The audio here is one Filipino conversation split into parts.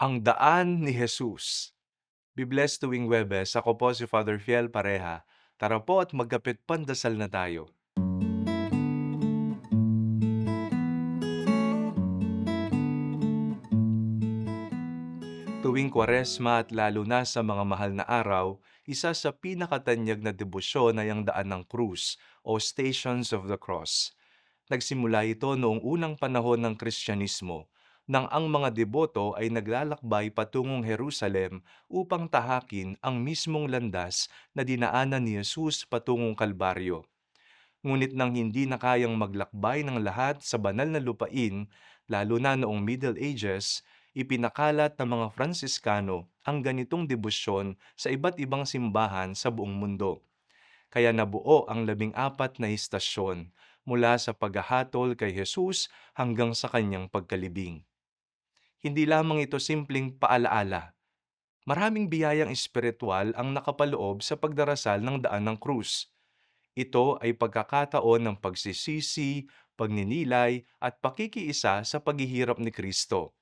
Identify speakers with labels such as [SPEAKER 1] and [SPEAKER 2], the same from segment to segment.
[SPEAKER 1] Ang daan ni Jesus. Be-blessed tuwing Huwebes, ako po si Father Fiel Pareha. Tara po at magkapit pandasal na tayo. Tuwing Kwaresma at lalo na sa mga mahal na araw, isa sa pinakatanyag na debosyon ay ang daan ng krus o Stations of the Cross. Nagsimula ito noong unang panahon ng Kristyanismo, nang ang mga deboto ay naglalakbay patungong Jerusalem upang tahakin ang mismong landas na dinaanan ni Jesus patungong Kalbaryo. Ngunit nang hindi na kayang maglakbay ng lahat sa banal na lupain, lalo na noong Middle Ages, ipinakalat ng mga Fransiskano ang ganitong debosyon sa iba't ibang simbahan sa buong mundo. Kaya nabuo ang 14 na istasyon mula sa paghahatol kay Jesus hanggang sa kanyang pagkalibing. Hindi lamang ito simpleng paalaala. Maraming biyayang espiritual ang nakapaloob sa pagdarasal ng daan ng krus. Ito ay pagkakataon ng pagsisisi, pagninilay at pakikiisa sa paghihirap ni Kristo.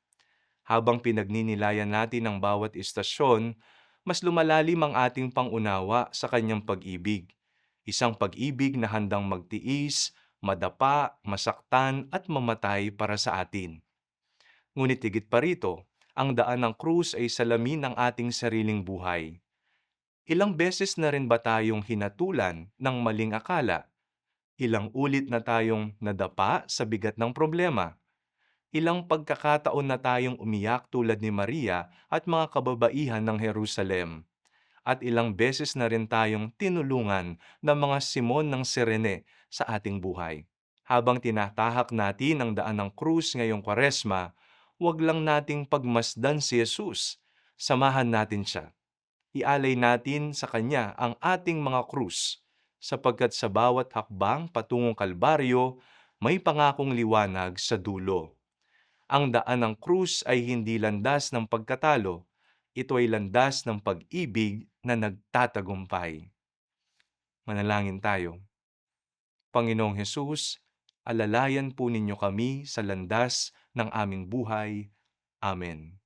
[SPEAKER 1] Habang pinagninilayan natin ang bawat istasyon, mas lumalalim ang ating pangunawa sa kanyang pag-ibig. Isang pag-ibig na handang magtiis, madapa, masaktan at mamatay para sa atin. Ngunit higit pa rito, ang daan ng krus ay salamin ng ating sariling buhay. Ilang beses na rin ba tayong hinatulan ng maling akala? Ilang ulit na tayong nadapa sa bigat ng problema? Ilang pagkakataon na tayong umiyak tulad ni Maria at mga kababaihan ng Jerusalem? At ilang beses na rin tayong tinulungan ng mga Simon ng Sirene sa ating buhay? Habang tinatahak natin ang daan ng krus ngayong Kwaresma, huwag lang nating pagmasdan si Jesus. Samahan natin siya. Ialay natin sa Kanya ang ating mga krus, sapagkat sa bawat hakbang patungong Kalbaryo, may pangakong liwanag sa dulo. Ang daan ng krus ay hindi landas ng pagkatalo, ito ay landas ng pag-ibig na nagtatagumpay. Manalangin tayo. Panginoong Hesus, alalayan po ninyo kami sa landas ng aming buhay. Amen.